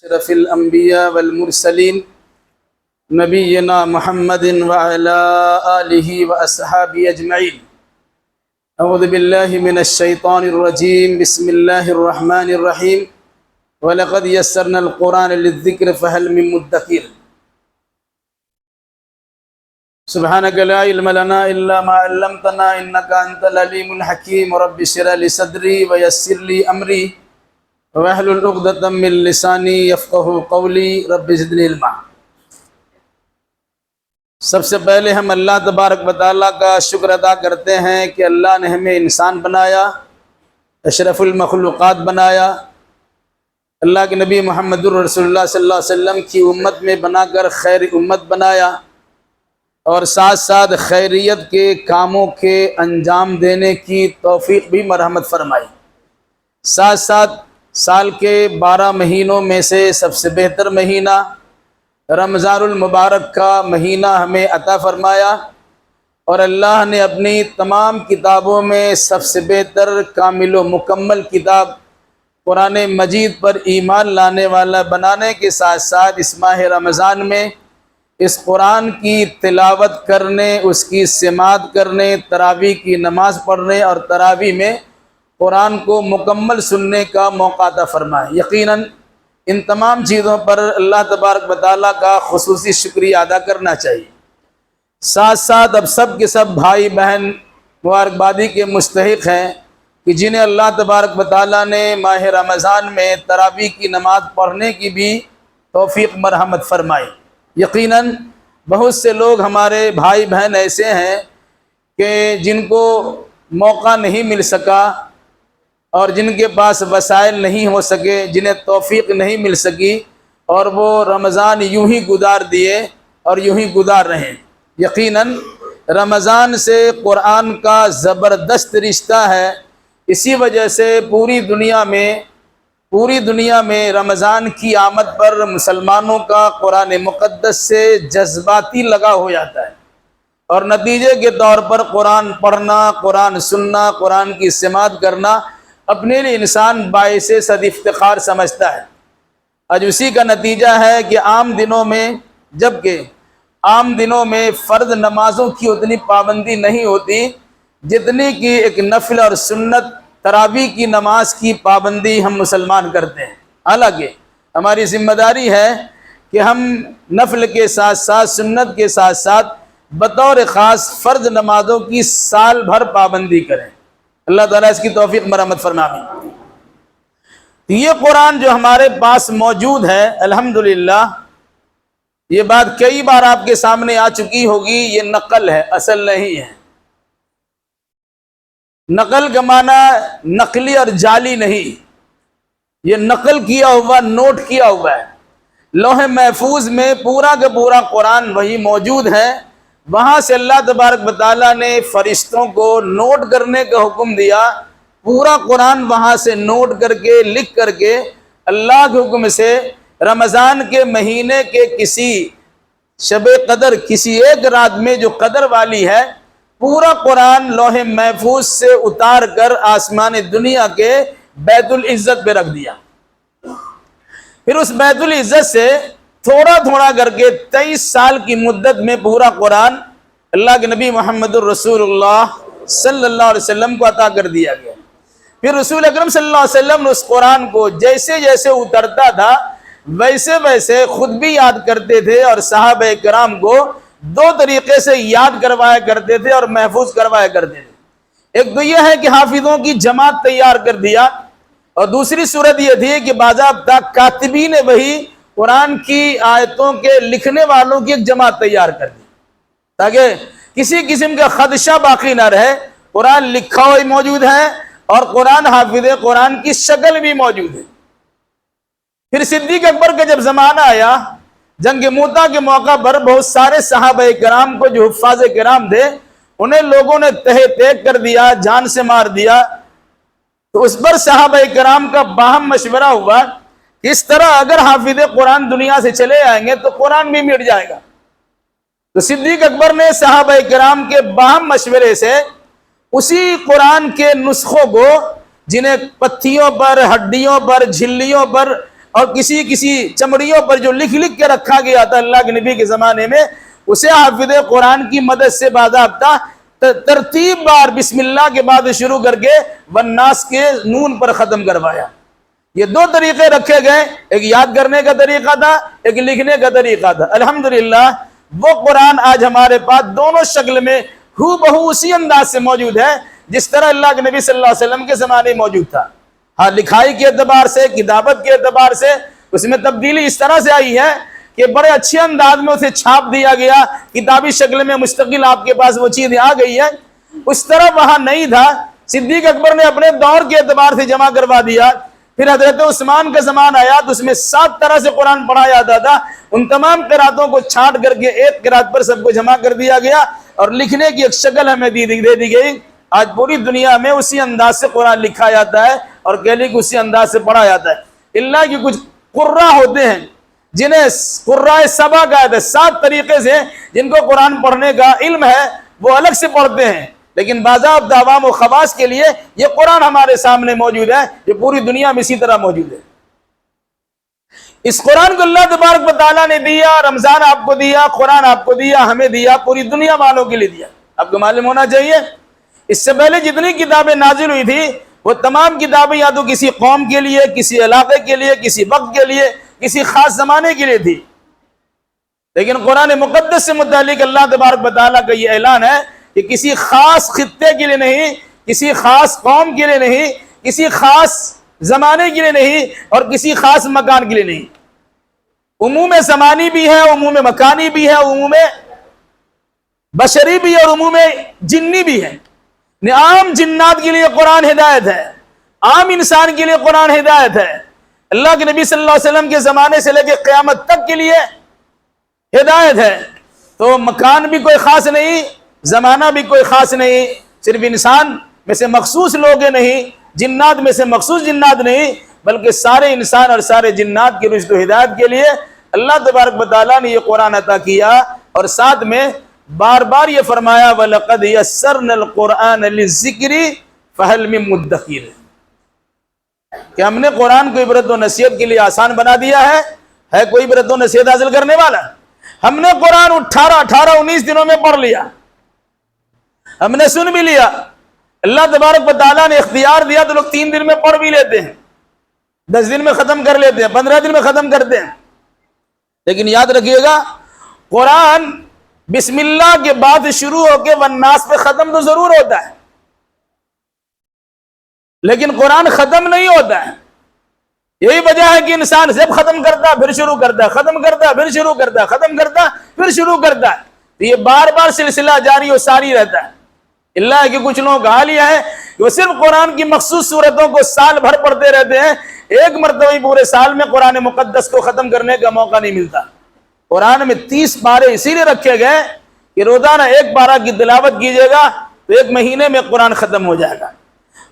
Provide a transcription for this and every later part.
اشرف الانبیاء والمرسلین نبینا محمد وعلی آلہ واصحابہ اجمعین۔ اعوذ باللہ من الشیطان الرجیم، بسم اللہ الرحمن الرحیم۔ وَلَقَدْ يَسَّرْنَا الْقُرْآنَ لِلذِّكْرِ فَهَلْ مِن مُدَّكِرٍ۔ سبحانك لا علم لنا إلا ما علمتنا إنك أنت العليم الحكيم۔ رب اشرح لي صدري ويسر لي أمري واحلل عقدة من لساني يفقهوا قولي رب زدني علما۔ سب سے پہلے ہم اللہ تبارک و تعالیٰ کا شکر ادا کرتے ہیں کہ اللہ نے ہمیں انسان بنایا، اشرف المخلوقات بنایا، اللہ کے نبی محمد رسول اللہ صلی اللہ علیہ وسلم کی امت میں بنا کر خیر امت بنایا، اور ساتھ ساتھ خیریت کے کاموں کے انجام دینے کی توفیق بھی مرحمت فرمائی۔ ساتھ ساتھ سال کے 12 مہینوں میں سے سب سے بہتر مہینہ رمضان المبارک کا مہینہ ہمیں عطا فرمایا، اور اللہ نے اپنی تمام کتابوں میں سب سے بہتر کامل و مکمل کتاب قرآن مجید پر ایمان لانے والا بنانے کے ساتھ ساتھ اس ماہ رمضان میں اس قرآن کی تلاوت کرنے، اس کی سماعت کرنے، تراویح کی نماز پڑھنے اور تراویح میں قرآن کو مکمل سننے کا موقع عطا فرمائے۔ یقیناً ان تمام چیزوں پر اللہ تبارک و تعالیٰ کا خصوصی شکریہ ادا کرنا چاہیے۔ ساتھ ساتھ اب سب کے سب بھائی بہن مبارکبادی کے مستحق ہیں کہ جنہیں اللہ تبارک و تعالیٰ نے ماہ رمضان میں تراویح کی نماز پڑھنے کی بھی توفیق مرحمت فرمائی۔ یقیناً بہت سے لوگ ہمارے بھائی بہن ایسے ہیں کہ جن کو موقع نہیں مل سکا اور جن کے پاس وسائل نہیں ہو سکے، جنہیں توفیق نہیں مل سکی، اور وہ رمضان یوں ہی گزار دیے اور یوں ہی گزار رہے ہیں۔ یقیناً رمضان سے قرآن کا زبردست رشتہ ہے، اسی وجہ سے پوری دنیا میں رمضان کی آمد پر مسلمانوں کا قرآن مقدس سے جذباتی لگا ہو جاتا ہے، اور نتیجے کے طور پر قرآن پڑھنا، قرآن سننا، قرآن کی سماعت کرنا اپنے لیے انسان باعث صد افتخار سمجھتا ہے۔ آج اسی کا نتیجہ ہے کہ عام دنوں میں فرض نمازوں کی اتنی پابندی نہیں ہوتی جتنی کہ ایک نفل اور سنت تراویح کی نماز کی پابندی ہم مسلمان کرتے ہیں۔ حالانکہ ہماری ذمہ داری ہے کہ ہم نفل کے ساتھ ساتھ، سنت کے ساتھ ساتھ بطور خاص فرض نمازوں کی سال بھر پابندی کریں۔ اللہ تعالیٰ اس کی توفیق مرحمت فرمائے۔ یہ قرآن جو ہمارے پاس موجود ہے، الحمدللہ یہ بات کئی بار آپ کے سامنے آ چکی ہوگی، یہ نقل ہے، اصل نہیں ہے۔ نقل کا معنی نقلی اور جعلی نہیں، یہ نقل کیا ہوا، نوٹ کیا ہوا ہے۔ لوح محفوظ میں پورا کا پورا قرآن وہی موجود ہے، وہاں سے اللہ تبارک و تعالیٰ نے فرشتوں کو نوٹ کرنے کا حکم دیا، پورا قرآن وہاں سے نوٹ کر کے، لکھ کر کے اللہ کے حکم سے رمضان کے مہینے کے کسی شب قدر، کسی ایک رات میں جو قدر والی ہے، پورا قرآن لوح محفوظ سے اتار کر آسمان دنیا کے بیت العزت پہ رکھ دیا۔ پھر اس بیت العزت سے تھوڑا تھوڑا کر کے 23 سال کی مدت میں پورا قرآن اللہ کے نبی محمد الرسول اللہ صلی اللہ علیہ وسلم کو عطا کر دیا گیا۔ پھر رسول اکرم صلی اللہ علیہ وسلم نے اس قرآن کو جیسے جیسے اترتا تھا ویسے ویسے خود بھی یاد کرتے تھے، اور صحابہ کرام کو 2 طریقے سے یاد کروایا کرتے تھے اور محفوظ کروایا کرتے تھے۔ ایک تو یہ ہے کہ حافظوں کی جماعت تیار کر دیا، اور دوسری صورت یہ تھی کہ باضابطہ کاتبین وہی قرآن کی آیتوں کے لکھنے والوں کی ایک جماعت تیار کر دی، تاکہ کسی قسم کا خدشہ باقی نہ رہے۔ قرآن لکھا ہوئی موجود ہے اور قرآن حافظ قرآن کی شکل بھی موجود ہے۔ پھر صدیق اکبر کا جب زمانہ آیا، جنگ موتا کے موقع پر بہت سارے صحابہ کرام کو جو حفاظ کرام تھے انہیں لوگوں نے تہہ تیگ کر دیا، جان سے مار دیا۔ تو اس پر صحابہ کرام کا باہم مشورہ ہوا کہ اس طرح اگر حافظ قرآن دنیا سے چلے آئیں گے تو قرآن بھی مٹ جائے گا۔ تو صدیق اکبر نے صحابہ کرام کے باہم مشورے سے اسی قرآن کے نسخوں کو، جنہیں پتھیوں پر، ہڈیوں پر، جھلیوں پر اور کسی چمڑیوں پر جو لکھ کے رکھا گیا تھا اللہ کے نبی کے زمانے میں، اسے حافظ قرآن کی مدد سے باضابطہ ترتیب بار بسم اللہ کے بعد شروع کر کے والناس کے نون پر ختم کروایا۔ یہ دو طریقے رکھے گئے، ایک یاد کرنے کا طریقہ تھا، ایک لکھنے کا طریقہ تھا۔ الحمدللہ وہ قرآن آج ہمارے پاس دونوں شکل میں ہو بہو اسی انداز سے موجود ہے جس طرح اللہ کے نبی صلی اللہ علیہ وسلم کے زمانے میں موجود تھا۔ ہاں، لکھائی کے اعتبار سے، کتابت کے اعتبار سے اس میں تبدیلی اس طرح سے آئی ہے کہ بڑے اچھے انداز میں اسے چھاپ دیا گیا، کتابی شکل میں مستقل آپ کے پاس وہ چیز آ گئی ہے۔ اس طرح وہاں نہیں تھا، صدیق اکبر نے اپنے دور کے اعتبار سے جمع کروا دیا۔ پھر حضرت عثمان کا زمان آیا تو اس میں 7 طرح سے قرآن پڑھا جاتا تھا، ان تمام قراتوں کو چھانٹ کر کے ایک قرات پر سب کو جمع کر دیا گیا اور لکھنے کی ایک شکل ہمیں دے دی گئی۔ آج پوری دنیا میں اسی انداز سے قرآن لکھا جاتا ہے اور کہلی کو اسی انداز سے پڑھا جاتا ہے۔ اللہ کی کچھ قراء ہوتے ہیں جنہیں قراء سبع کہتے ہیں، 7 طریقے سے جن کو قرآن پڑھنے کا علم ہے، وہ الگ سے پڑھتے ہیں، لیکن باضابطہ عوام و خواص کے لیے یہ قرآن ہمارے سامنے موجود ہے، جو پوری دنیا میں اسی طرح موجود ہے۔ اس قرآن کو اللہ تبارک و تعالیٰ نے دیا، رمضان آپ کو دیا، قرآن آپ کو دیا، ہمیں دیا، پوری دنیا والوں کے لیے دیا۔ آپ کو معلوم ہونا چاہیے اس سے پہلے جتنی کتابیں نازل ہوئی تھی وہ تمام کتابیں یا تو کسی قوم کے لیے، کسی علاقے کے لیے، کسی وقت کے لیے، کسی خاص زمانے کے لیے تھی، لیکن قرآن مقدس سے متعلق اللہ تبارک و تعالیٰ کا یہ اعلان ہے کہ کسی خاص خطے کے لیے نہیں، کسی خاص قوم کے لیے نہیں، کسی خاص زمانے کے لیے نہیں اور کسی خاص مکان کے لیے نہیں۔ عموم زمانی بھی ہے، عموم مکانی بھی ہے، عموم بشری بھی ہے اور عموم جنی بھی ہے۔ عام جنات کے لیے قرآن ہدایت ہے، عام انسان کے لیے قرآن ہدایت ہے۔ اللہ کے نبی صلی اللہ علیہ وسلم کے زمانے سے لے کے قیامت تک کے لیے ہدایت ہے۔ تو مکان بھی کوئی خاص نہیں، زمانہ بھی کوئی خاص نہیں، صرف انسان میں سے مخصوص لوگ نہیں، جنات میں سے مخصوص جنات نہیں، بلکہ سارے انسان اور سارے جنات کی رشد و ہدایت کے لیے اللہ تبارک و تعالیٰ نے یہ قرآن عطا کیا، اور ساتھ میں بار بار یہ فرمایا وَلَقَدْ يَسَّرْنَا الْقُرْآنَ لِلذِّكْرِ فَهَلْ مِن مُدَّكِرٍ، کہ ہم نے قرآن کو عبرت و نصیحت کے لیے آسان بنا دیا ہے کوئی عبرت و نصیحت حاصل کرنے والا؟ ہم نے قرآن 18-19 دنوں میں پڑھ لیا، ہم نے سن بھی لیا۔ اللہ تبارک و تعالیٰ نے اختیار دیا تو لوگ 3 دن میں پڑھ بھی لیتے ہیں، 10 دن میں ختم کر لیتے ہیں، 15 دن میں ختم کرتے ہیں۔ لیکن یاد رکھیے گا، قرآن بسم اللہ کے بعد شروع ہو کے والناس پہ ختم تو ضرور ہوتا ہے، لیکن قرآن ختم نہیں ہوتا ہے۔ یہی وجہ ہے کہ انسان جب ختم کرتا ہے پھر شروع کرتا ہے، ختم کرتا ہے پھر شروع کرتا ہے، ختم کرتا ہے پھر شروع کرتا ہے، تو یہ بار بار سلسلہ جاری و ساری رہتا ہے۔ اللہ کہ کچھ لوگوں کا حال یہ ہے کہ وہ صرف قرآن کی مخصوص صورتوں کو سال بھر پڑھتے رہتے ہیں، ایک مرتبہ پورے سال میں قرآن مقدس کو ختم کرنے کا موقع نہیں ملتا۔ قرآن میں 30 پارے اسی لیے رکھے گئے کہ روزانہ 1 پارہ کی تلاوت کیجیے گا تو 1 مہینے میں قرآن ختم ہو جائے گا۔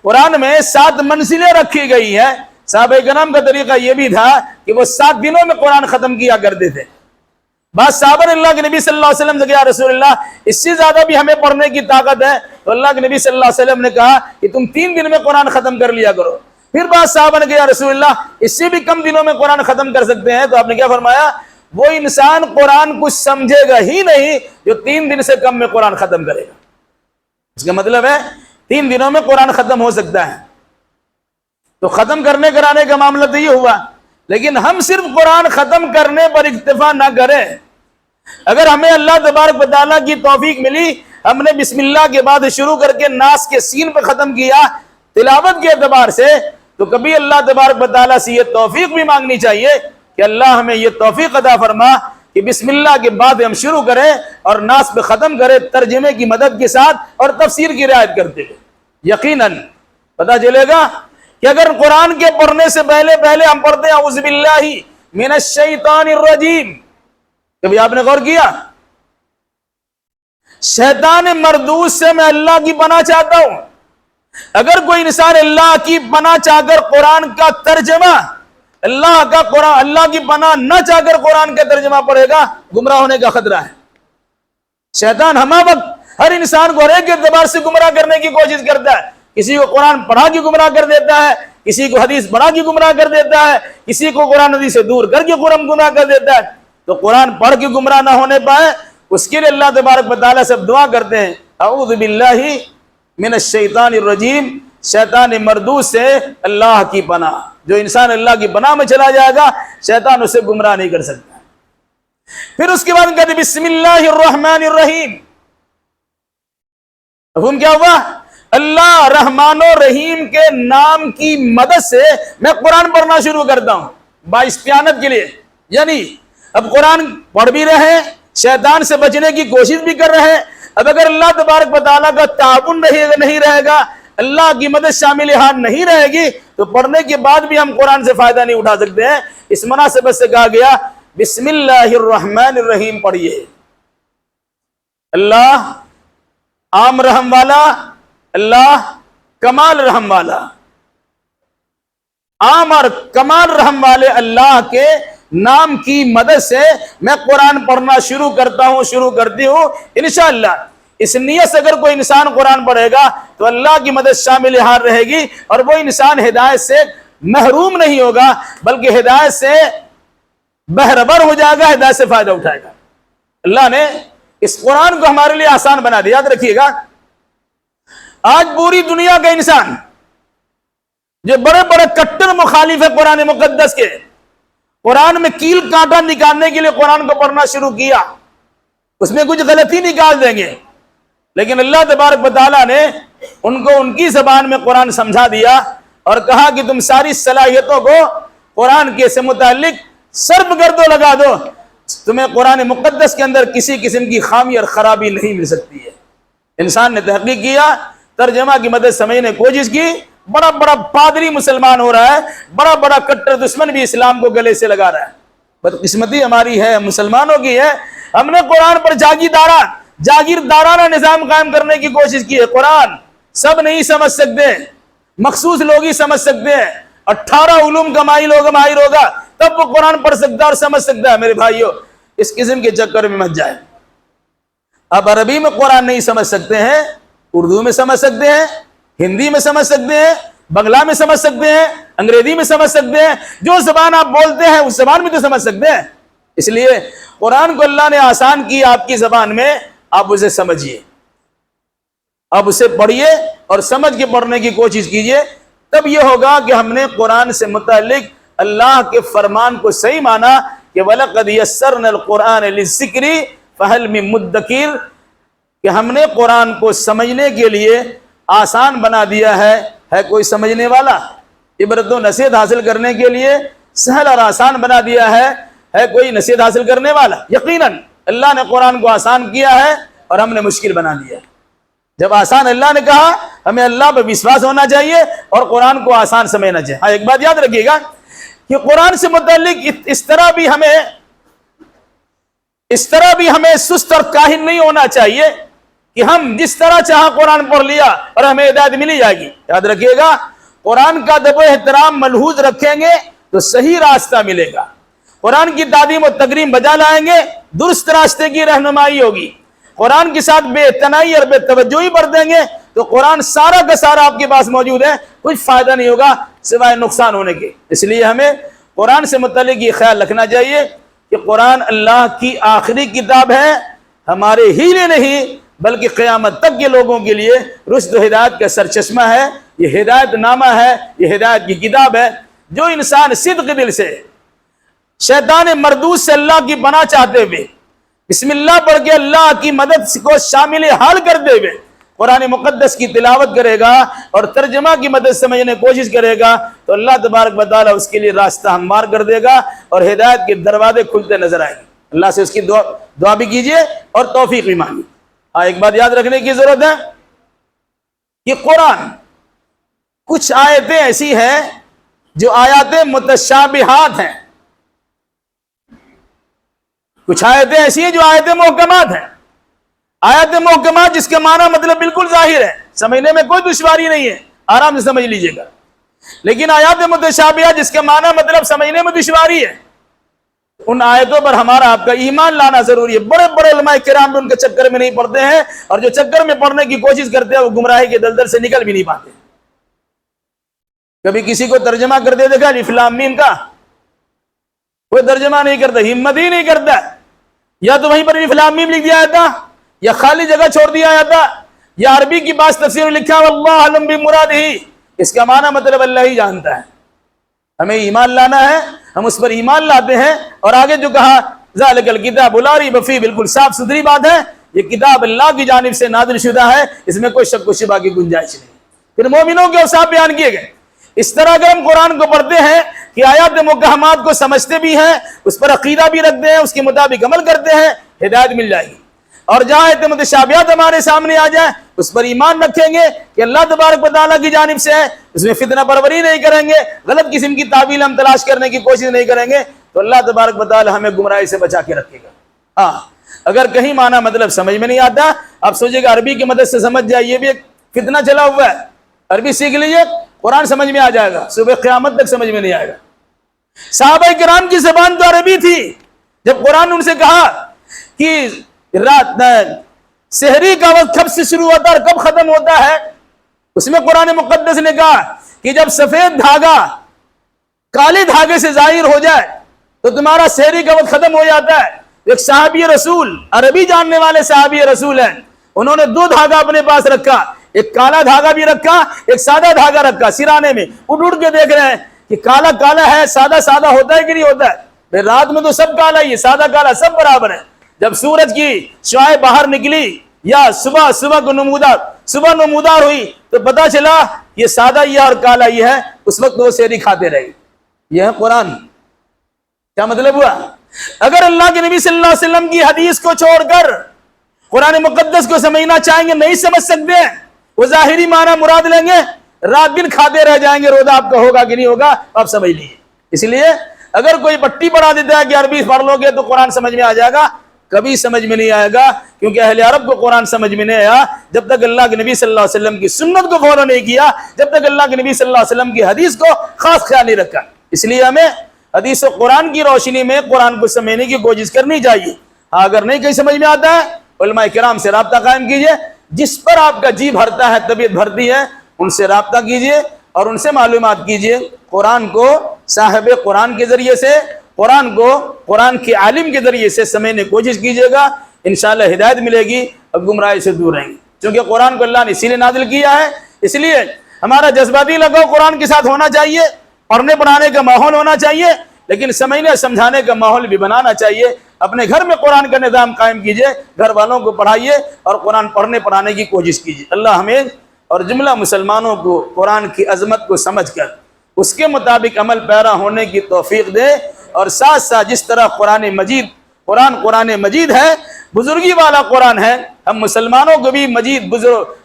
قرآن میں 7 منزلیں رکھی گئی ہیں۔ صحابہ کرام کا طریقہ یہ بھی تھا کہ وہ 7 دنوں میں قرآن ختم کیا کرتے تھے۔ بعض صحابہ نے اللہ کے نبی صلی اللہ علیہ وسلم سے کہا یا رسول اللہ اس سے زیادہ بھی ہمیں پڑھنے کی طاقت ہے، تو اللہ کے نبی صلی اللہ علیہ وسلم نے کہا کہ تم 3 دن میں قرآن ختم کر لیا کرو۔ پھر بعض صحابہ نے کہا یا رسول اللہ اس سے بھی کم دنوں میں قرآن ختم کر سکتے ہیں، تو آپ نے کیا فرمایا؟ وہ انسان قرآن کچھ سمجھے گا ہی نہیں جو 3 دن سے کم میں قرآن ختم کرے گا۔ اس کا مطلب ہے 3 دنوں میں قرآن ختم ہو سکتا ہے۔ تو ختم کرنے کرانے کا معاملہ تو یہ ہوا، لیکن ہم صرف قرآن ختم کرنے پر اکتفا نہ کریں۔ اگر ہمیں اللہ تبارک و تعالیٰ کی توفیق ملی، ہم نے بسم اللہ کے بعد شروع کر کے ناس کے سین پہ ختم کیا تلاوت کے اعتبار سے، تو کبھی اللہ تبارک و تعالیٰ سے یہ توفیق بھی مانگنی چاہیے کہ اللہ ہمیں یہ توفیق عطا فرما کہ بسم اللہ کے بعد ہم شروع کریں اور ناس پہ ختم کریں، ترجمے کی مدد کے ساتھ اور تفسیر کی رعایت کرتے ہوئے۔ یقیناً پتہ چلے گا کہ اگر قرآن کے پڑھنے سے پہلے ہم پڑھتے ہیں اعوذ باللہ من الشیطان الرجیم، کبھی آپ نے غور کیا؟ شیطان مردود سے میں اللہ کی پناہ چاہتا ہوں۔ اگر کوئی انسان اللہ کی پناہ چاہ کر قرآن کا ترجمہ، اللہ کی پناہ نہ چاہ کر قرآن کا ترجمہ پڑھے گا، گمراہ ہونے کا خطرہ ہے۔ شیطان ہمہ وقت ہر انسان کو ہر ایک اعتبار سے گمراہ کرنے کی کوشش کرتا ہے۔ کسی کو قرآن پڑھا کے گمراہ کر دیتا ہے، کسی کو حدیث بڑھا کے گمراہ کر دیتا ہے، کسی کو قرآن حدیث سے دور کر کے قرآن گمراہ کر دیتا ہے۔ تو قرآن پڑھ کے گمراہ نہ ہونے پائے اس کے لیے اللہ تبارک و تعالیٰ سے دعا کرتے ہیں، اعوذ باللہ من الشیطان الرجیم، شیطان مردود سے اللہ کی پناہ۔ جو انسان اللہ کی پناہ میں چلا جائے گا شیطان اسے گمراہ نہیں کر سکتا۔ پھر اس کے بعد کہتے ہیں بسم اللہ الرحمن الرحیم۔ مفہوم کیا ہوا؟ اللہ رحمان و رحیم کے نام کی مدد سے میں قرآن پڑھنا شروع کرتا ہوں بااستعانت کے لیے۔ یعنی اب قرآن پڑھ بھی رہے ہیں، شیطان سے بچنے کی کوشش بھی کر رہے ہیں۔ اب اگر اللہ تبارک و تعالیٰ کا تعاون نہیں رہے گا، اللہ کی مدد شامل حال نہیں رہے گی، تو پڑھنے کے بعد بھی ہم قرآن سے فائدہ نہیں اٹھا سکتے ہیں۔ اس مناسبت سے کہا گیا بسم اللہ الرحمن الرحیم پڑھیے۔ اللہ عام رحم والا، اللہ کمال رحم والا، عام اور کمال رحم والے اللہ کے نام کی مدد سے میں قرآن پڑھنا شروع کرتی ہوں انشاءاللہ۔ اس نیت سے اگر کوئی انسان قرآن پڑھے گا تو اللہ کی مدد شامل حال رہے گی، اور وہ انسان ہدایت سے محروم نہیں ہوگا بلکہ ہدایت سے بہربر ہو جائے گا، ہدایت سے فائدہ اٹھائے گا۔ اللہ نے اس قرآن کو ہمارے لیے آسان بنا دیا۔ یاد رکھیے گا، آج پوری دنیا کا انسان جو بڑے بڑے کٹر مخالف ہے قرآن مقدس کے، قرآن میں کیل کانٹا نکالنے کے لیے قرآن کو پڑھنا شروع کیا، اس میں کچھ غلطی نکال دیں گے، لیکن اللہ تبارک و تعالیٰ نے ان کو ان کی زبان میں قرآن سمجھا دیا اور کہا کہ تم ساری صلاحیتوں کو قرآن کے سے متعلق سرب کر دو، لگا دو، تمہیں قرآن مقدس کے اندر کسی قسم کی خامی اور خرابی نہیں مل سکتی ہے۔ انسان نے تحقیق کیا، ترجمہ کی مدد سمجھنے کی کوشش کی، بڑا بڑا پادری مسلمان ہو رہا ہے، بڑا بڑا کٹر دشمن بھی اسلام کو گلے سے لگا رہا ہے۔ بدقسمتی ہماری ہے، مسلمانوں کی ہے، ہم نے قرآن پر جاگیردارانہ نظام قائم کرنے کی کوشش کی ہے۔ قرآن سب نہیں سمجھ سکتے، مخصوص لوگ ہی سمجھ سکتے ہیں۔ 18 علوم کا ماہر ہوگا تب وہ قرآن پڑھ سکتا اور سمجھ سکتا ہے۔ میرے بھائیوں، اس قسم کے چکر میں مت جائے۔ اب عربی میں قرآن نہیں سمجھ سکتے ہیں، اردو میں سمجھ سکتے ہیں، ہندی میں سمجھ سکتے ہیں، بنگلہ میں سمجھ سکتے ہیں، انگریزی میں سمجھ سکتے ہیں، جو زبان آپ بولتے ہیں اس زبان میں تو سمجھ سکتے ہیں۔ اس لیے قرآن کو اللہ نے آسان کی آپ کی زبان میں، آپ اسے سمجھیے، آپ اسے پڑھیے اور سمجھ کے پڑھنے کی کوشش کیجیے، تب یہ ہوگا کہ ہم نے قرآن سے متعلق اللہ کے فرمان کو صحیح مانا کہ وَلَقَدْ يَسَّرْنَا الْقُرْآنَ لِلذِّكْرِ فَهَلْ مِن مُدَّكِرٍ، کہ ہم نے قرآن کو سمجھنے کے لیے آسان بنا دیا ہے کوئی سمجھنے والا؟ عبرت و نصیحت حاصل کرنے کے لیے سہل اور آسان بنا دیا ہے کوئی نصیحت حاصل کرنے والا؟ یقیناً اللہ نے قرآن کو آسان کیا ہے اور ہم نے مشکل بنا دیا۔ جب آسان اللہ نے کہا، ہمیں اللہ پہ وشواس ہونا چاہیے اور قرآن کو آسان سمجھنا چاہیے۔ ہاں، ایک بات یاد رکھیے گا کہ قرآن سے متعلق اس طرح بھی ہمیں سست اور کاہل نہیں ہونا چاہیے کہ ہم جس طرح چاہا قرآن پڑھ لیا اور ہمیں ہدایت ملی جائے گی۔ یاد رکھیے گا، قرآن کا ادب و احترام ملحوظ رکھیں گے تو صحیح راستہ ملے گا۔ قرآن کی تعظیم و تکریم بجا لائیں گے، درست راستے کی رہنمائی ہوگی۔ قرآن کے ساتھ بے اعتنائی اور بے توجہی پر دیں گے تو قرآن سارا کا سارا آپ کے پاس موجود ہے، کچھ فائدہ نہیں ہوگا سوائے نقصان ہونے کے۔ اس لیے ہمیں قرآن سے متعلق یہ خیال رکھنا چاہیے کہ قرآن اللہ کی آخری کتاب ہے، ہمارے ہی لیے نہیں بلکہ قیامت تک کے لوگوں کے لیے رشد و ہدایت کا سرچشمہ ہے۔ یہ ہدایت نامہ ہے، یہ ہدایت کی کتاب ہے۔ جو انسان صدق دل سے شیطان مردود سے اللہ کی پناہ چاہتے ہوئے بسم اللہ پڑھ کے اللہ کی مدد کو شامل حال کرتے ہوئے قرآن مقدس کی تلاوت کرے گا اور ترجمہ کی مدد سمجھنے کی کوشش کرے گا تو اللہ تبارک و تعالیٰ اس کے لیے راستہ ہموار کر دے گا اور ہدایت کے دروازے کھلتے نظر آئیں گے۔ اللہ سے اس کی دعا بھی کیجیے اور توفیق بھی مانگیے۔ ایک بات یاد رکھنے کی ضرورت ہے کہ قرآن کچھ آیتیں ایسی ہیں جو آیات متشابہات ہیں، کچھ آیتیں ایسی ہیں جو آیتیں محکمات ہیں۔ آیت محکمات جس کا معنی مطلب بالکل ظاہر ہے، سمجھنے میں کوئی دشواری نہیں ہے، آرام سے سمجھ لیجئے گا۔ لیکن آیات متشابہات جس کا معنی مطلب سمجھنے میں دشواری ہے، ان آیتوں پر ہمارا آپ کا ایمان لانا ضروری ہے۔ بڑے بڑے علماء کرام ان کے چکر میں نہیں پڑتے ہیں، اور جو چکر میں پڑنے کی کوشش کرتے ہیں وہ گمراہی کے دلدل سے نکل بھی نہیں پاتے۔ کبھی کسی کو ترجمہ کر دے دیکھا الف لام میم کا؟ کوئی ترجمہ نہیں کرتا، ہمت ہی نہیں کرتا، یا تو وہیں پر الف لام میم لکھ دیا جاتا، یا خالی جگہ چھوڑ دیا جاتا، یا عربی کی بعض تفسیر میں لکھا واللہ علم بمرادہ، اس کا معنی مطلب اللہ ہی جانتا ہے۔ ہمیں ایمان لانا ہے، ہم اس پر ایمان لاتے ہیں، اور آگے جو کہا ذالک الکتاب لا ریب فیہ، بالکل صاف ستھری بات ہے، یہ کتاب اللہ کی جانب سے نازل شدہ ہے، اس میں کوئی شک و شبہ کی گنجائش نہیں۔ پھر مومنوں کے اوصاف بیان کیے گئے۔ اس طرح اگر ہم قرآن کو پڑھتے ہیں کہ آیات محکمات کو سمجھتے بھی ہیں، اس پر عقیدہ بھی رکھتے ہیں، اس کے مطابق عمل کرتے ہیں، ہدایت مل جائے گی۔ اور جہاں آیت متشابہات ہمارے سامنے آ جائیں، اس پر ایمان رکھیں گے کہ اللہ تبارک و تعالیٰ کی جانب سے ہے، اس میں فتنہ پروری نہیں کریں گے، غلط قسم کی تعویل ہم تلاش کرنے کی کوشش نہیں کریں گے، تو اللہ تبارک و تعالیٰ ہمیں گمراہی سے بچا کے رکھے گا۔ ہاں، اگر کہیں معنی مطلب سمجھ میں نہیں آتا، آپ سوچے گا عربی کی مدد سے سمجھ جائے، یہ بھی ایک فتنہ چلا ہوا ہے، عربی سیکھ لیجئے، قرآن سمجھ میں آ جائے گا، صبح قیامت تک سمجھ میں نہیں آئے گا۔ صحابہ کرام کی زبان تو عربی تھی، جب قرآن ان سے کہا کہ رات سحری کا وقت کب سے شروع ہوتا ہے اور کب ختم ہوتا ہے، اس میں قرآن مقدس نے کہا کہ جب سفید دھاگا کالے دھاگے سے ظاہر ہو جائے تو تمہارا سحری کا وقت ختم ہو جاتا ہے۔ ایک صحابی رسول، عربی جاننے والے صحابی رسول ہیں، انہوں نے دو دھاگا اپنے پاس رکھا، ایک کالا دھاگا بھی رکھا، ایک سادہ دھاگا رکھا، سرانے میں اڑ کے دیکھ رہے ہیں کہ کالا کالا ہے، سادہ سادہ ہوتا ہے کہ نہیں ہوتا ہے؟ رات میں تو سب کالا ہی ہے، سادہ کالا سب برابر ہے۔ جب سورج کی شعاع باہر نکلی یا صبح کو نمودار ہوئی تو پتا چلا یہ سادہ ہی ہے اور کالا ہی ہے، اس وقت وہ سحری کھاتے رہے۔ یہ ہے قرآن۔ کیا مطلب ہوا؟ اگر اللہ کے نبی صلی اللہ علیہ وسلم کی حدیث کو چھوڑ کر قرآن مقدس کو سمجھنا چاہیں گے، نہیں سمجھ سکتے، وہ ظاہری معنی مراد لیں گے، رات دن کھاتے رہ جائیں گے، روزہ آپ کا ہوگا کہ نہیں ہوگا آپ سمجھ لیجیے۔ اس لیے اگر کوئی پٹی پڑھا دیتا ہے کہ عربی پڑھ لو گے تو قرآن سمجھ میں آ جائے گا، کبھی سمجھ میں نہیں آئے گا، کیونکہ اہل عرب کو قرآن سمجھ میں نہیں آیا جب تک اللہ کے نبی صلی اللہ علیہ وسلم کی سنت کو فالو نہیں کیا، جب تک اللہ کے نبی صلی اللہ علیہ وسلم کی حدیث کو خاص خیال نہیں رکھا۔ اس لیے ہمیں حدیث و قرآن کی روشنی میں قرآن کو سمجھنے کی کوشش کرنی چاہیے۔ اگر نہیں کہیں سمجھ میں آتا ہے، علماء کرام سے رابطہ قائم کیجئے، جس پر آپ کا جی بھرتا ہے، طبیعت بھرتی ہے، ان سے رابطہ کیجئے اور ان سے معلومات کیجئے۔ قرآن کو صاحب قرآن کے ذریعے سے، قرآن کو قرآن کے عالم کے ذریعے سے سمجھنے کی کوشش کیجئے گا، انشاءاللہ ہدایت ملے گی اور گمراہی سے دور رہیں گے۔ چونکہ قرآن کو اللہ نے اسی لیے نازل کیا ہے، اس لیے ہمارا جذباتی لگاؤ قرآن کے ساتھ ہونا چاہیے، پڑھنے پڑھانے کا ماحول ہونا چاہیے، لیکن سمجھنے سمجھانے کا ماحول بھی بنانا چاہیے۔ اپنے گھر میں قرآن کا نظام قائم کیجئے، گھر والوں کو پڑھائیے اور قرآن پڑھنے پڑھانے کی کوشش کیجئے۔ اللہ ہمیں اور جملہ مسلمانوں کو قرآن کی عظمت کو سمجھ کر اس کے مطابق عمل پیرا ہونے کی توفیق دے، اور ساتھ ساتھ جس طرح قرآن مجید ہے، بزرگی والا قرآن ہے، ہم مسلمانوں کو بھی مجید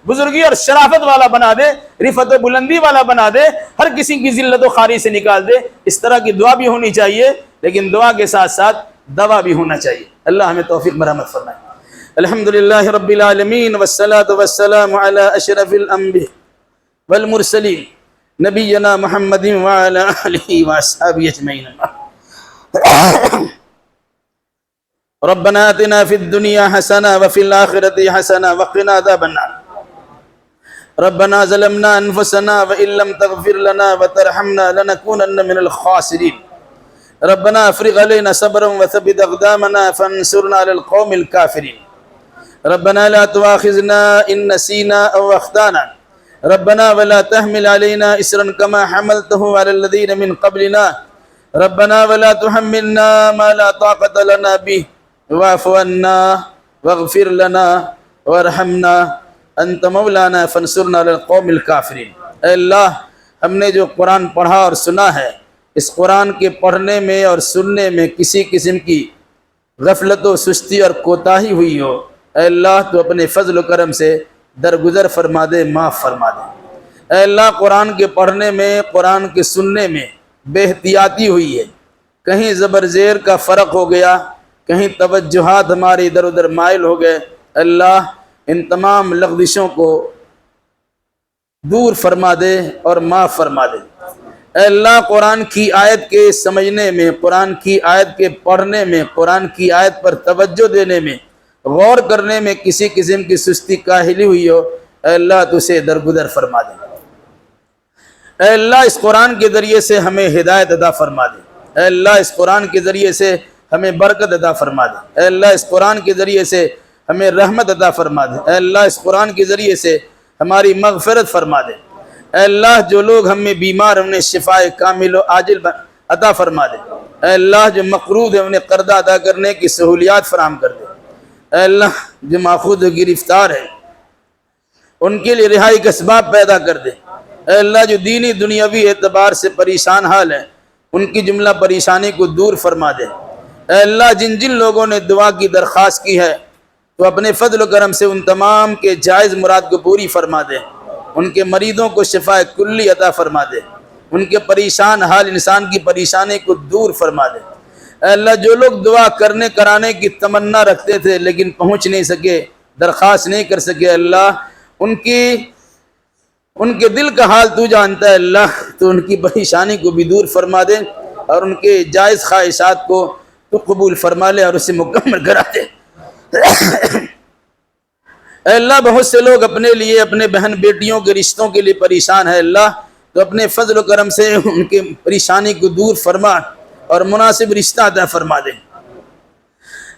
بزرگی اور شرافت والا بنا دے، رفت و بلندی والا بنا دے، ہر کسی کی ذلت و خواری سے نکال دے۔ اس طرح کی دعا بھی ہونی چاہیے، لیکن دعا کے ساتھ ساتھ دوا بھی ہونا چاہیے۔ اللہ ہمیں توفیق مرحمت فرمائے۔ الحمدللہ رب العالمین والصلاة والسلام علی اشرف الانبیاء والمرسلین نبینا محمد وعلی آلہ واصحابہ اجمعین۔ ربنا آتنا فی الدنیا حسنہ وفی الآخرۃ حسنہ وقنا عذاب النار۔ ربنا ظلمنا انفسنا وإن لم تغفر لنا وترحمنا لنكونن من الخاسرین۔ ربنا افرغ علينا صبرا وثبت اقدامنا فانصرنا على القوم الكافرين۔ ربنا لا تؤاخذنا ان نسينا او اخطانا، ربنا ولا تحمل علينا اسرا كما حملته على الذين من قبلنا، ربنا ولا تحملنا ما لا طاقة لنا به، واعف عنا واغفر لنا وارحمنا انت مولانا فانصرنا على القوم الكافرين۔ اے اللہ، ہم نے جو قرآن پڑھا اور سنا ہے، اس قرآن کے پڑھنے میں اور سننے میں کسی قسم کی غفلت و سستی اور کوتاہی ہوئی ہو، اے اللہ تو اپنے فضل و کرم سے درگزر فرما دے، معاف فرما دے۔ اے اللہ، قرآن کے پڑھنے میں، قرآن کے سننے میں بے احتیاطی ہوئی ہے، کہیں زبر زیر کا فرق ہو گیا، کہیں توجہات ہمارے ادھر ادھر مائل ہو گئے، اللہ ان تمام لغزشوں کو دور فرما دے اور معاف فرما دے۔ اے اللہ، قرآن کی آیت کے سمجھنے میں، قرآن کی آیت کے پڑھنے میں، قرآن کی آیت پر توجہ دینے میں، غور کرنے میں کسی قسم کی سستی کاہلی ہوئی ہو، اے اللہ تو اسے درگزر فرما دے۔ اے اللہ اس قرآن کے ذریعے سے ہمیں ہدایت عطا فرما دے، اے اللہ اس قرآن کے ذریعے سے ہمیں برکت عطا فرما دے، اے اللہ اس قرآن کے ذریعے سے ہمیں رحمت عطا فرما دے، اے اللہ اس قرآن کے ذریعے سے ہماری مغفرت فرما دے، اے اللہ جو لوگ ہم میں بیمار انہیں شفاء کامل و عاجل عطا فرما دے، اے اللہ جو مقروض ہے انہیں قرضہ ادا کرنے کی سہولیات فراہم کر دے، اے اللہ جو ماخوذ و گرفتار ہے ان کے لیے رہائی کا اسباب پیدا کر دے، اے اللہ جو دینی دنیاوی اعتبار سے پریشان حال ہیں ان کی جملہ پریشانی کو دور فرما دے، اے اللہ جن جن لوگوں نے دعا کی درخواست کی ہے تو اپنے فضل و کرم سے ان تمام کے جائز مراد کو پوری فرما دے، ان کے مریضوں کو شفاء کلی عطا فرما دے، ان کے پریشان حال انسان کی پریشانی کو دور فرما دے، اے اللہ جو لوگ دعا کرنے کرانے کی تمنا رکھتے تھے لیکن پہنچ نہیں سکے، درخواست نہیں کر سکے، اللہ ان کے دل کا حال تو جانتا ہے، اللہ تو ان کی پریشانی کو بھی دور فرما دے اور ان کے جائز خواہشات کو تو قبول فرما لے اور اسے مکمل کرا دے۔ اے اللہ بہت سے لوگ اپنے لیے اپنے بہن بیٹیوں کے رشتوں کے لیے پریشان ہے، اللہ تو اپنے فضل و کرم سے ان کے پریشانی کو دور فرما اور مناسب رشتہ عطا فرما دے۔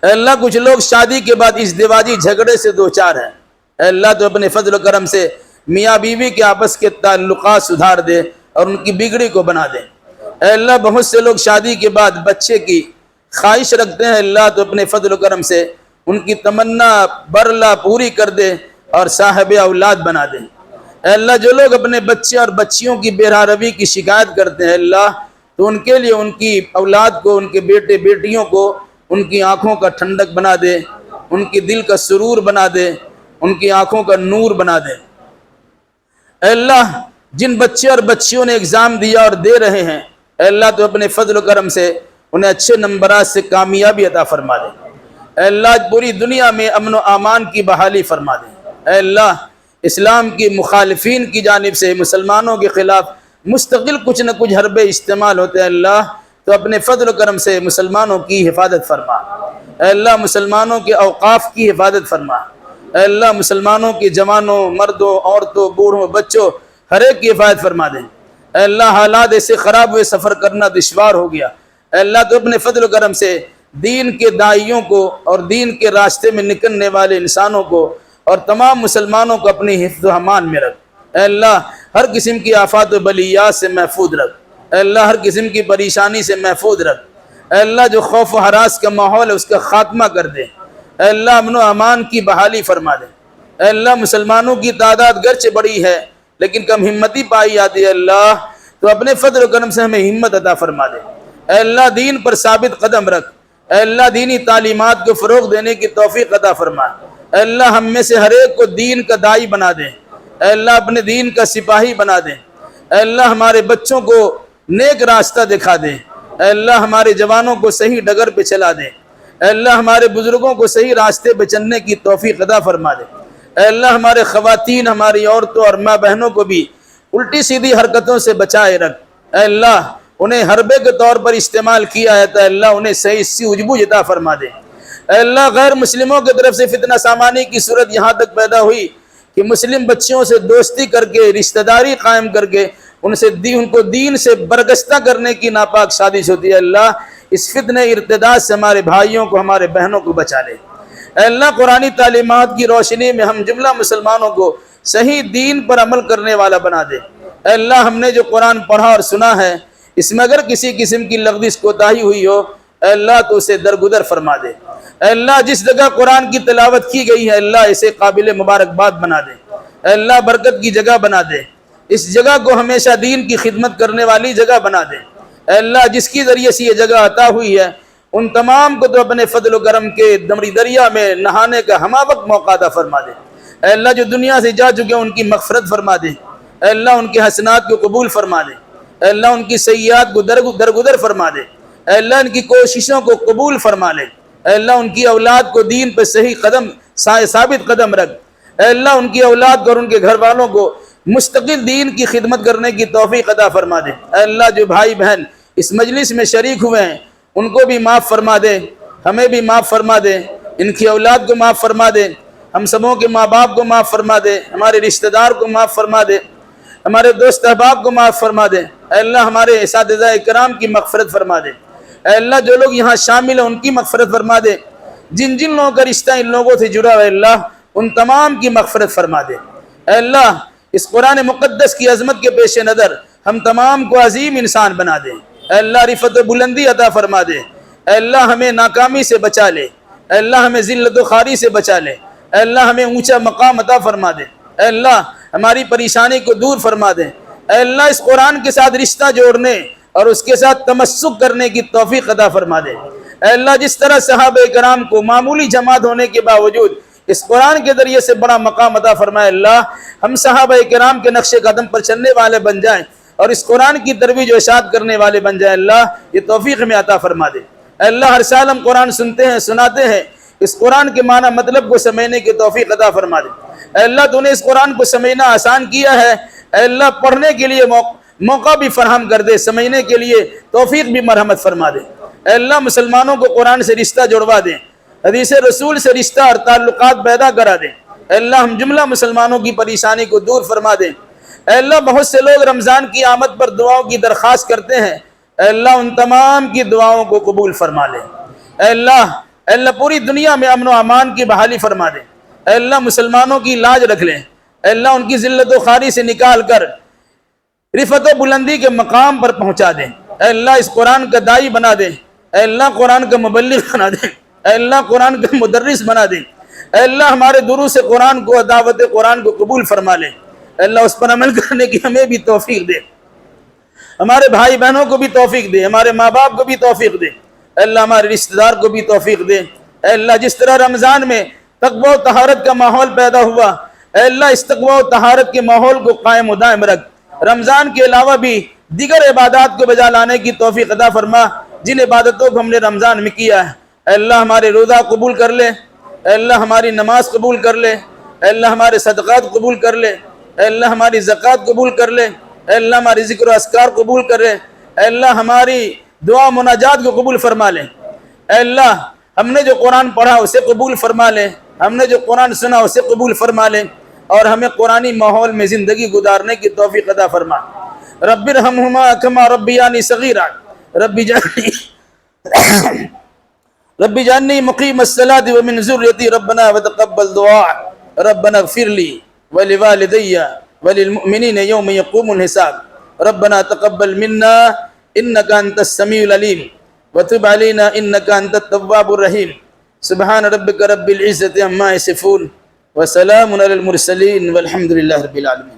اے اللہ کچھ لوگ شادی کے بعد ازدواجی جھگڑے سے دوچار ہیں، اے اللہ تو اپنے فضل و کرم سے میاں بیوی کے آپس کے تعلقات سدھار دے اور ان کی بگڑی کو بنا دے۔ اے اللہ بہت سے لوگ شادی کے بعد بچے کی خواہش رکھتے ہیں، اللہ تو اپنے فضل و کرم سے ان کی تمنا برلا پوری کر دے اور صاحب اولاد بنا دے۔ اے اللہ جو لوگ اپنے بچے اور بچیوں کی بے روی کی شکایت کرتے ہیں، اللہ تو ان کے لیے ان کی اولاد کو، ان کے بیٹے بیٹیوں کو ان کی آنکھوں کا ٹھنڈک بنا دے، ان کی دل کا سرور بنا دے، ان کی آنکھوں کا نور بنا دے۔ اے اللہ جن بچے اور بچیوں نے ایگزام دیا اور دے رہے ہیں، اے اللہ تو اپنے فضل و کرم سے انہیں اچھے نمبرات سے کامیابی عطا فرما دے۔ اے اللہ پوری دنیا میں امن و امان کی بحالی فرما دے۔ اے اللہ اسلام کی مخالفین کی جانب سے مسلمانوں کے خلاف مستقل کچھ نہ کچھ حربے استعمال ہوتے ہیں، اللہ تو اپنے فضل و کرم سے مسلمانوں کی حفاظت فرما۔ اے اللہ مسلمانوں کے اوقاف کی حفاظت فرما۔ اے اللہ مسلمانوں کے جوانوں، مردوں، عورتوں، بوڑھوں، بچوں ہر ایک کی حفاظت فرما دیں۔ اے اللہ حالات ایسے خراب ہوئے سفر کرنا دشوار ہو گیا، اے اللہ تو اپنے فضل و کرم سے دین کے داعیوں کو اور دین کے راستے میں نکلنے والے انسانوں کو اور تمام مسلمانوں کو اپنی حفظ و امان میں رکھ۔ اے اللہ ہر قسم کی آفات و بلیات سے محفوظ رکھ، اے اللہ ہر قسم کی پریشانی سے محفوظ رکھ، اے اللہ جو خوف و ہراس کا ماحول ہے اس کا خاتمہ کر دے، اے اللہ امن و امان کی بحالی فرما دے۔ اے اللہ مسلمانوں کی تعداد گرچہ بڑی ہے لیکن کم ہمتی پائی جاتی ہے، اللہ تو اپنے فضل و کرم سے ہمیں ہمت عطا فرما دے۔ اے اللہ دین پر ثابت قدم رکھ، اے اللہ دینی تعلیمات کو فروغ دینے کی توفیق عطا فرما۔ اے اللہ ہم میں سے ہر ایک کو دین کا داعی بنا دے، اے اللہ اپنے دین کا سپاہی بنا دے۔ اے اللہ ہمارے بچوں کو نیک راستہ دکھا دے، اے اللہ ہمارے جوانوں کو صحیح ڈگر پہ چلا دے، اے اللہ ہمارے بزرگوں کو صحیح راستے پہ چلنے کی توفیق عطا فرما دے۔ اے اللہ ہمارے خواتین، ہماری عورتوں اور ماں بہنوں کو بھی الٹی سیدھی حرکتوں سے بچائے رکھ، اے اللہ انہیں حربے کے طور پر استعمال کیا ہے تو اے اللہ انہیں صحیح سوجھ عطا فرما دے۔ اے اللہ غیر مسلموں کی طرف سے فتنہ سامانی کی صورت یہاں تک پیدا ہوئی کہ مسلم بچیوں سے دوستی کر کے، رشتہ داری قائم کر کے ان کو دین سے برگستہ کرنے کی ناپاک سازش ہوتی ہے، اللہ اس فتنہ ارتداد سے ہمارے بھائیوں کو، ہمارے بہنوں کو بچا لے۔ اے اللہ قرآنی تعلیمات کی روشنی میں ہم جملہ مسلمانوں کو صحیح دین پر عمل کرنے والا بنا دے۔ اے اللہ ہم نے جو قرآن پڑھا اور سنا ہے اس میں اگر کسی قسم کی لغزش کوتاہی ہوئی ہو، اے اللہ تو اسے درگزر فرما دے۔ اے اللہ جس جگہ قرآن کی تلاوت کی گئی ہے اللہ اسے قابل مبارکباد بنا دے، اے اللہ برکت کی جگہ بنا دے، اس جگہ کو ہمیشہ دین کی خدمت کرنے والی جگہ بنا دے۔ اے اللہ جس کی ذریعے سے یہ جگہ عطا ہوئی ہے ان تمام کو تو اپنے فضل و کرم کے دمری دریا میں نہانے کا ہمہ وقت موقع عطا فرما دے۔ اے اللہ جو دنیا سے جا چکے ہیں ان کی مغفرت فرما دے، اے اللہ ان کے حسنات کو قبول فرما دے، اے اللہ ان کی سیئات کو درگزر فرما دے، اے اللہ ان کی کوششوں کو قبول فرما لے، اے اللہ ان کی اولاد کو دین پہ صحیح قدم ثابت قدم رکھ، اے اللہ ان کی اولاد کو اور ان کے گھر والوں کو مستقل دین کی خدمت کرنے کی توفیق عطا فرما دے۔ اے اللہ جو بھائی بہن اس مجلس میں شریک ہوئے ہیں ان کو بھی معاف فرما دے، ہمیں بھی معاف فرما دے، ان کی اولاد کو معاف فرما دے، ہم سبوں کے ماں باپ کو معاف فرما دے، ہمارے رشتہ دار کو معاف فرما دے۔ ہمارے دوست احباب کو معاف فرما دے، اے اللہ ہمارے اساتذہ اکرام کی مغفرت فرما دے، اے اللہ جو لوگ یہاں شامل ہیں ان کی مغفرت فرما دے، جن جن لوگوں کا رشتہ ان لوگوں سے جڑا ہے اللہ ان تمام کی مغفرت فرما دے، اے اللہ اس قرآن مقدس کی عظمت کے پیش نظر ہم تمام کو عظیم انسان بنا دے، اے اللہ رفعت و بلندی عطا فرما دے، اے اللہ ہمیں ناکامی سے بچا لے، اے اللہ ہمیں ذلت و خواری سے بچا لے، اے اللہ ہمیں اونچا مقام عطا فرما دے، اے اللہ ہماری پریشانی کو دور فرما دے، اے اللہ اس قرآن کے ساتھ رشتہ جوڑنے اور اس کے ساتھ تمسک کرنے کی توفیق عطا فرما دے، اے اللہ جس طرح صحابہ کرام کو معمولی جماعت ہونے کے باوجود اس قرآن کے ذریعے سے بڑا مقام عطا فرمائے، اللہ ہم صحابہ کرام کے نقش قدم پر چلنے والے بن جائیں اور اس قرآن کی ترویج و اشاعت کرنے والے بن جائیں، اللہ یہ توفیق ہمیں عطا فرما دے، اے اللہ ہر سال ہم قرآن سنتے ہیں سناتے ہیں، اس قرآن کے معنی مطلب کو سمجھنے کی توفیق عطا فرما دے، اے اللہ تو نے اس قرآن کو سمجھنا آسان کیا ہے، اے اللہ پڑھنے کے لیے موقع بھی فراہم کر دے، سمجھنے کے لیے توفیق بھی مرحمت فرما دے، اے اللہ مسلمانوں کو قرآن سے رشتہ جڑوا دے، حدیث رسول سے رشتہ اور تعلقات پیدا کرا دے، اے اللہ ہم جملہ مسلمانوں کی پریشانی کو دور فرما دے، اے اللہ بہت سے لوگ رمضان کی آمد پر دعاؤں کی درخواست کرتے ہیں، اے اللہ ان تمام کی دعاؤں کو قبول فرما لے، اے اللہ پوری دنیا میں امن و امان کی بحالی فرما دے، اے اللہ مسلمانوں کی لاج رکھ لیں، اے اللہ ان کی ذلت و خواری سے نکال کر رفعت و بلندی کے مقام پر پہنچا دے، اے اللہ اس قرآن کا داعی بنا دے، اے اللہ قرآن کا مبلغ بنا دے، اے اللہ قرآن کا مدرس بنا دے، اے اللہ ہمارے دروس قرآن کو دعوت قرآن کو قبول فرما لے، اے اللہ اس پر عمل کرنے کی ہمیں بھی توفیق دے، ہمارے بھائی بہنوں کو بھی توفیق دے، ہمارے ماں باپ کو بھی توفیق دے، اے اللہ ہمارے رشتہ دار کو بھی توفیق دے، اے اللہ جس طرح رمضان میں تقوی و طہارت کا ماحول پیدا ہوا، اے اللہ اس تقوی و طہارت کے ماحول کو قائم و دائم رکھ، رمضان کے علاوہ بھی دیگر عبادات کو بجا لانے کی توفیق عطا فرما جن عبادتوں کو ہم نے رمضان میں کیا ہے، اے اللہ ہمارے روزہ قبول کر لے، اے اللہ ہماری نماز قبول کر لے، اے اللہ ہمارے صدقات قبول کر لے، اے اللہ ہماری زکوٰۃ قبول کر لے، اے اللہ ہماری ذکر و اذکار قبول کر لے، اے اللہ ہماری دعا مناجات کو قبول فرما لے، اے اللہ ہم نے جو قرآن پڑھا اسے قبول فرما لے، ہم نے جو قرآن سنا اسے قبول فرما لے، اور ہمیں قرآنی ماحول میں زندگی گزارنے کی توفیق عطا فرما۔ رب ارحمہما کما ربیانی صغیرا، رب جعلنی مقیم الصلاۃ ومن ذریتی ربنا وتقبل دعاء، ربنا اغفر لی ولوالدی وللمؤمنین یوم یقوم الحساب، ربنا تقبل منا انک انت السمیع العلیم وتب علینا انک انت التواب الرحیم، سبحان ربک رب العزۃ عما یصفون وسلام علی المرسلین والحمد للہ رب العالمین۔